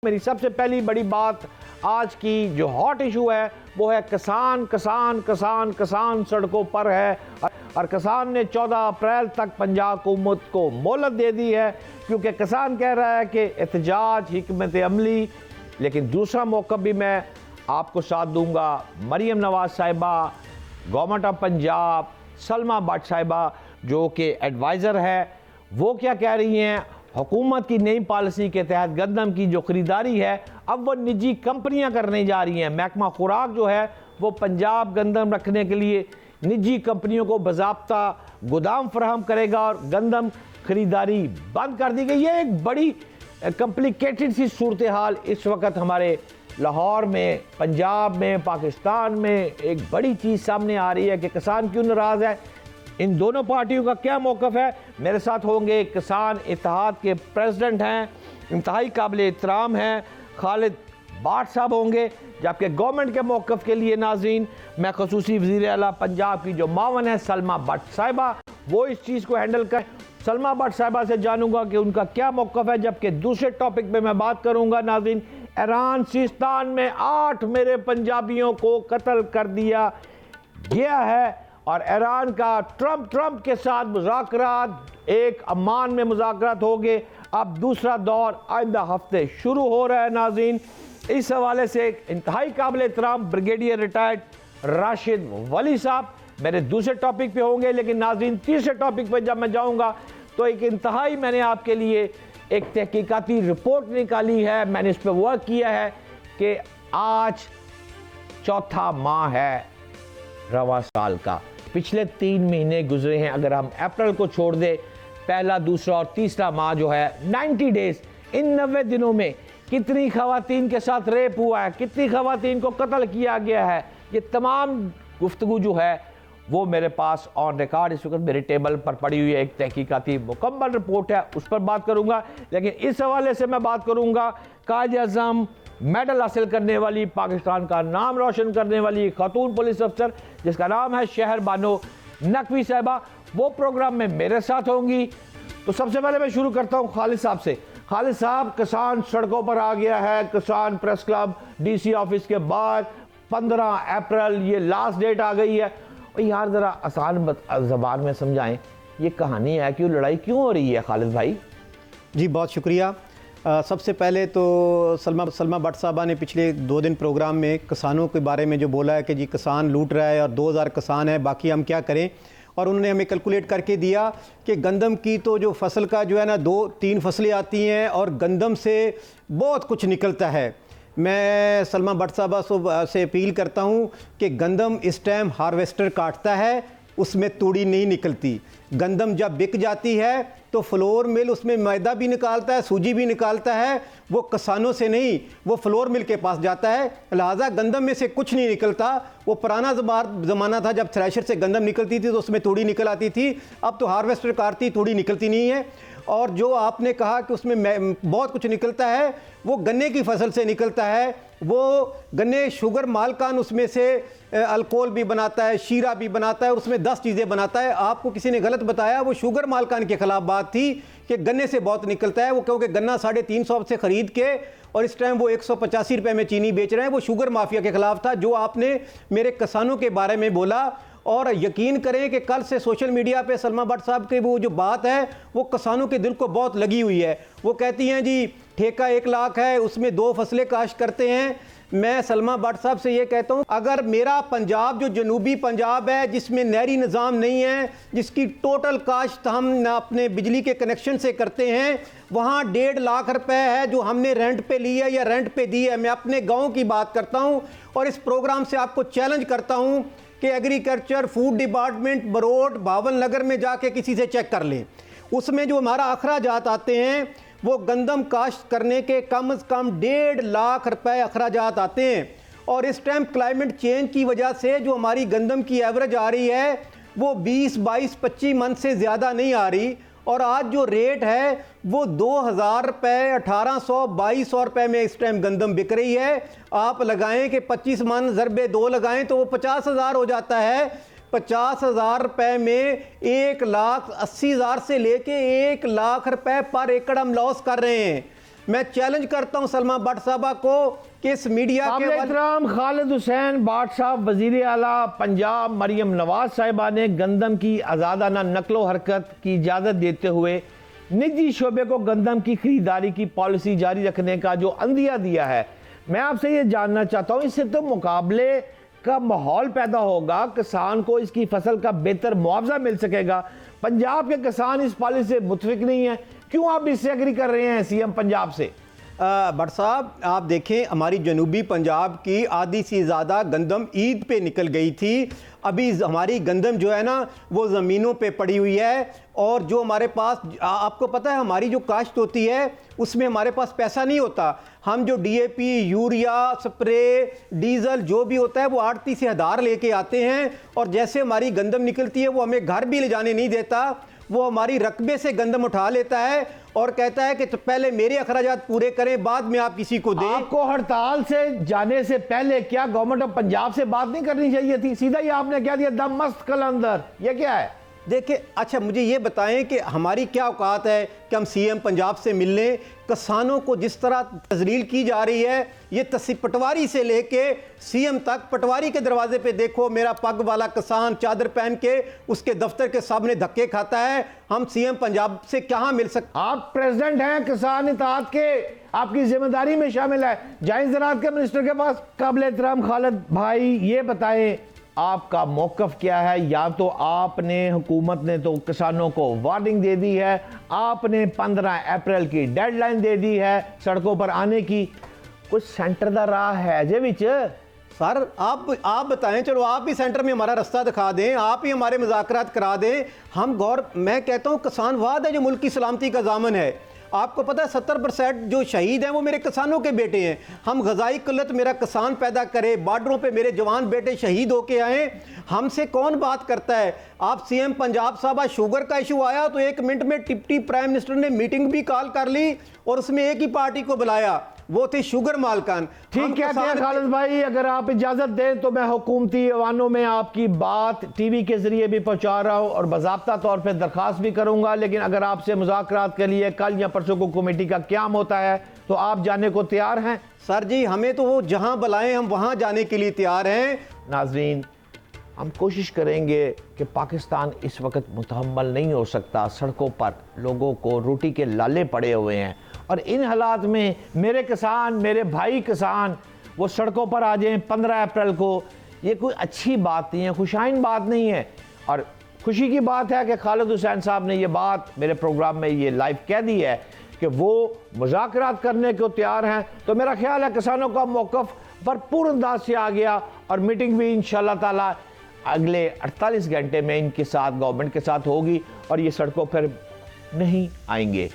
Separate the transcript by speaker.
Speaker 1: मेरी सबसे पहली बड़ी बात आज की जो हॉट इशू है वो है किसान किसान किसान किसान सड़कों पर है और किसान ने 14 अप्रैल तक पंजाब हुकूमत को मोहलत दे दी है क्योंकि किसान कह रहा है कि एहतजाज हिकमत अमली। लेकिन दूसरा मौका भी मैं आपको साथ दूंगा। मरियम नवाज साहिबा, गवर्नमेंट ऑफ पंजाब, सलमा भट्ट साहिबा जो कि एडवाइज़र है, वो क्या कह रही हैं। हुकूमत की नई पॉलिसी के तहत गंदम की जो ख़रीदारी है अब वो निजी कंपनियां करने जा रही हैं। महकमा खुराक जो है वो पंजाब गंदम रखने के लिए निजी कंपनियों को बाज़ाब्ता गोदाम फराहम करेगा और गंदम ख़रीदारी बंद कर दी गई है। एक बड़ी कॉम्प्लिकेटेड सी सूरत हाल इस वक्त हमारे लाहौर में, पंजाब में, पाकिस्तान में एक बड़ी चीज़ सामने आ रही है कि किसान क्यों नाराज़ है, इन दोनों पार्टियों का क्या मौक़िफ़ है। मेरे साथ होंगे किसान इत्तेहाद के प्रेसिडेंट हैं, इंतहाई काबिल एहतराम हैं, खालिद बाट साहब होंगे। जबकि गवर्नमेंट के मौक़िफ़ के लिए नाज़रीन मैं ख़ुसूसी वज़ीर आला पंजाब की जो मावन है सलमा भट्ट साहिबा, वो इस चीज़ को हैंडल करें। सलमा भट्ट साहिबा से जानूंगा कि उनका क्या मौक़िफ़ है। जबकि दूसरे टॉपिक पे मैं बात करूंगा नाज़रीन, ईरान सिस्तान में 8 मेरे पंजाबियों को कत्ल कर दिया गया है और ईरान का ट्रंप के साथ मुज़ाकरात, एक अमान में मुज़ाकरात हो गए। अब दूसरा दौर आइंदा हफ्ते शुरू हो रहा है नाज़रीन। इस हवाले से इंतहाई काबिल एहतराम ब्रिगेडियर रिटायर्ड राशिद वली साहब मेरे दूसरे टॉपिक पे होंगे। लेकिन नाज़रीन तीसरे टॉपिक पे जब मैं जाऊंगा तो एक इंतहाई मैंने आपके लिए एक तहकीकाती रिपोर्ट निकाली है, मैंने इस पर वर्क किया है कि आज चौथा माह है रवा साल का, पिछले 3 महीने गुजरे हैं। अगर हम अप्रैल को छोड़ दे, पहला, दूसरा और तीसरा माह जो है 90 डेज, इन 90 दिनों में कितनी खवातीन के साथ रेप हुआ है, कितनी खवातीन को कत्ल किया गया है, ये तमाम गुफ्तगू जो है वो मेरे पास ऑन रिकॉर्ड इस वक्त मेरे टेबल पर पड़ी हुई है। एक तहकीकाती मुकम्मल रिपोर्ट है, उस पर बात करूंगा। लेकिन इस हवाले से मैं बात करूंगा कायद-ए-आज़म मेडल हासिल करने वाली, पाकिस्तान का नाम रोशन करने वाली खातून पुलिस अफसर जिसका नाम है शहर बानो नकवी साहिबा, वो प्रोग्राम में मेरे साथ होंगी। तो सबसे पहले मैं शुरू करता हूँ खालिद साहब से। खालिद साहब, किसान सड़कों पर आ गया है, किसान प्रेस क्लब DC ऑफिस के बाद 15 अप्रैल ये लास्ट डेट आ गई है। और यार ज़रा आसान ज़बान में समझाएं ये कहानी है, क्यों लड़ाई क्यों हो रही है खालिद भाई?
Speaker 2: जी बहुत शुक्रिया। सबसे पहले तो सलमा भट्ट साहबा ने पिछले 2 दिन प्रोग्राम में किसानों के बारे में जो बोला है कि जी किसान लूट रहा है और 2000 किसान है, बाकी हम क्या करें। और उन्होंने हमें कैलकुलेट करके दिया कि गंदम की तो जो फसल का जो है ना 2-3 फसलें आती हैं और गंदम से बहुत कुछ निकलता है। मैं सलमा भट्ट साहबा से अपील करता हूं कि गंदम इस टाइम हार्वेस्टर काटता है, उसमें तूड़ी नहीं निकलती। गंदम जब बिक जाती है तो फ्लोर मिल उसमें मैदा भी निकालता है, सूजी भी निकालता है, वो किसानों से नहीं, वो फ्लोर मिल के पास जाता है। लिहाजा गंदम में से कुछ नहीं निकलता। वो पुराना ज़माना था जब थ्रेशर से गंदम निकलती थी तो उसमें तूड़ी निकल आती थी, अब तो हार्वेस्टर काटती तूड़ी निकलती नहीं है। और जो आपने कहा कि उसमें बहुत कुछ निकलता है, वो गन्ने की फसल से निकलता है। वो गन्ने शुगर मालकान उसमें से अल्कोहल भी बनाता है, शीरा भी बनाता है, उसमें 10 चीज़ें बनाता है। आपको किसी ने गलत बताया, वो शुगर मालकान के खिलाफ बात थी कि गन्ने से बहुत निकलता है। वो क्योंकि गन्ना 350 से ख़रीद के और इस टाइम वो 185 रुपये में चीनी बेच रहे हैं, वो शुगर माफिया के खिलाफ था। जो आपने मेरे किसानों के बारे में बोला, और यकीन करें कि कल से सोशल मीडिया पे सलमा भट्ट साहब की वो जो बात है वो किसानों के दिल को बहुत लगी हुई है। वो कहती हैं जी ठेका 1 लाख है, उसमें 2 फसलें काश्त करते हैं। मैं सलमा भट्ट साहब से ये कहता हूँ, अगर मेरा पंजाब जो जनूबी पंजाब है जिसमें नहरी निज़ाम नहीं है, जिसकी टोटल काश्त हम अपने बिजली के कनेक्शन से करते हैं, वहाँ 1.5 लाख रुपए है जो हमने रेंट पे ली है या रेंट पे दी है। मैं अपने गाँव की बात करता हूँ और इस प्रोग्राम से आपको चैलेंज करता हूँ कि एग्रीकल्चर फूड डिपार्टमेंट बरोड भावन नगर में जाके किसी से चेक कर लें। उसमें जो हमारा अखराजात आते हैं वो गंदम काश्त करने के कम से कम 1.5 लाख रुपए अखराजात आते हैं। और इस टाइम क्लाइमेट चेंज की वजह से जो हमारी गंदम की एवरेज आ रही है वो 20, 22, 25 मन से ज़्यादा नहीं आ रही। और आज जो रेट है वो 2000 रुपये, 1800, 2200 रुपये में इस टाइम गंदम बिक रही है। आप लगाएं कि 25 मन ज़रबे 2 लगाएं तो वो 50,000 हो जाता है। 50,000 रुपये में 1,80,000 से लेके 1 लाख रुपए पर एकड़ हम लॉस कर रहे हैं। मैं चैलेंज करता हूं सलमा भट्ट साहबा को कि इस मीडिया के
Speaker 1: एहतराम खालिद हुसैन भट्ट साहब वजीर आला पंजाब मरियम नवाज साहिबा ने गंदम की आज़ादाना नकलो हरकत की इजाज़त देते हुए निजी शोबे को गंदम की खरीदारी की पॉलिसी जारी रखने का जो अंदिया दिया है, मैं आपसे ये जानना चाहता हूँ, इससे तो मुकाबले का माहौल पैदा होगा, किसान को इसकी फसल का बेहतर मुआवजा मिल सकेगा। पंजाब के किसान इस पॉलिसी से मुतफिक नहीं है, क्यों आप इससे एग्री कर रहे हैं सीएम पंजाब से?
Speaker 2: भट्ट साहब आप देखें, हमारी जनूबी पंजाब की आधी से ज़्यादा गंदम ईद पे निकल गई थी। अभी हमारी गंदम जो है ना वो ज़मीनों पे पड़ी हुई है, और जो हमारे पास आपको पता है हमारी जो काश्त होती है उसमें हमारे पास पैसा नहीं होता। हम जो DAP, यूरिया, स्प्रे, डीजल जो भी होता है वो आड़ती से हदार लेके आते हैं, और जैसे हमारी गंदम निकलती है वो हमें घर भी ले जाने नहीं देता, वो हमारी रकबे से गंदम उठा लेता है और कहता है कि तो पहले मेरे अखराजात पूरे करें, बाद में आप किसी को दें।
Speaker 1: आपको हड़ताल से जाने से पहले क्या गवर्नमेंट ऑफ पंजाब से बात नहीं करनी चाहिए थी? सीधा ही आपने क्या दिया, दम मस्त कलंदर, ये क्या है?
Speaker 2: देखिए, अच्छा मुझे ये बताएं कि हमारी क्या औकात है कि हम सीएम पंजाब से मिल लें? किसानों को जिस तरह तजलील की जा रही है, ये पटवारी से लेके सीएम तक, पटवारी के दरवाजे पे देखो मेरा पग वाला किसान चादर पहन के उसके दफ्तर के सामने धक्के खाता है। हम सीएम पंजाब से कहाँ मिल सकते?
Speaker 1: आप प्रेसिडेंट हैं किसान इत्तेहाद के, आपकी जिम्मेदारी में शामिल है, जायज़ ज़राअत के मिनिस्टर के पास। काबिल एहतराम खालिद भाई ये बताएं आपका मौक़िफ़ क्या है? या तो आपने, हुकूमत ने तो किसानों को वार्निंग दे दी है, आपने 15 अप्रैल की डेडलाइन दे दी है सड़कों पर आने की, कुछ सेंटर दा राह है जे विच?
Speaker 2: सर आप बताएं, चलो आप ही सेंटर में हमारा रास्ता दिखा दें, आप ही हमारे मुज़ाकरात करा दें। मैं कहता हूं किसान वाद है जो मुल्क की सलामती का ज़ामन है। आपको पता है 70% जो शहीद हैं वो मेरे किसानों के बेटे हैं। हम ग़ज़ाई किल्लत मेरा किसान पैदा करे, बॉर्डरों पे मेरे जवान बेटे शहीद होके आए, हमसे कौन बात करता है? आप सीएम पंजाब साहब, शुगर का इशू आया तो 1 मिनट में डिप्टी प्राइम मिनिस्टर ने मीटिंग भी कॉल कर ली और उसमें एक ही पार्टी को बुलाया, वो थे शुगर मालकान।
Speaker 1: ठीक कहते हैं खालिद भाई, अगर आप इजाजत दें तो मैं हुकूमती ऐवानों में आपकी बात टीवी के जरिए भी पहुंचा रहा हूं और बाज़ाब्ता तौर पे दरख्वास्त भी करूंगा, लेकिन अगर आपसे मुज़ाकरात के लिए कल या परसों को कमेटी का क़याम होता है तो आप जाने को तैयार हैं?
Speaker 2: सर जी, हमें तो वो जहां बुलाएं हम वहां जाने के लिए तैयार हैं।
Speaker 1: नाज़रीन, हम कोशिश करेंगे कि पाकिस्तान इस वक्त मुतहम्मल नहीं हो सकता, सड़कों पर लोगों को रोटी के लाले पड़े हुए हैं, और इन हालात में मेरे किसान, मेरे भाई किसान वो सड़कों पर आ जाएं 15 अप्रैल को, ये कोई अच्छी बात नहीं है, खुशाइन बात नहीं है। और खुशी की बात है कि खालिद हुसैन साहब ने ये बात मेरे प्रोग्राम में ये लाइव कह दी है कि वो मुज़ाकरात करने को तैयार हैं। तो मेरा ख्याल है किसानों का मौक़िफ़ भरपूर अंदाज से आ गया, और मीटिंग भी इंशाअल्लाह ताला अगले 48 घंटे में इनके साथ, गवर्नमेंट के साथ होगी, और ये सड़कों पर नहीं आएंगे।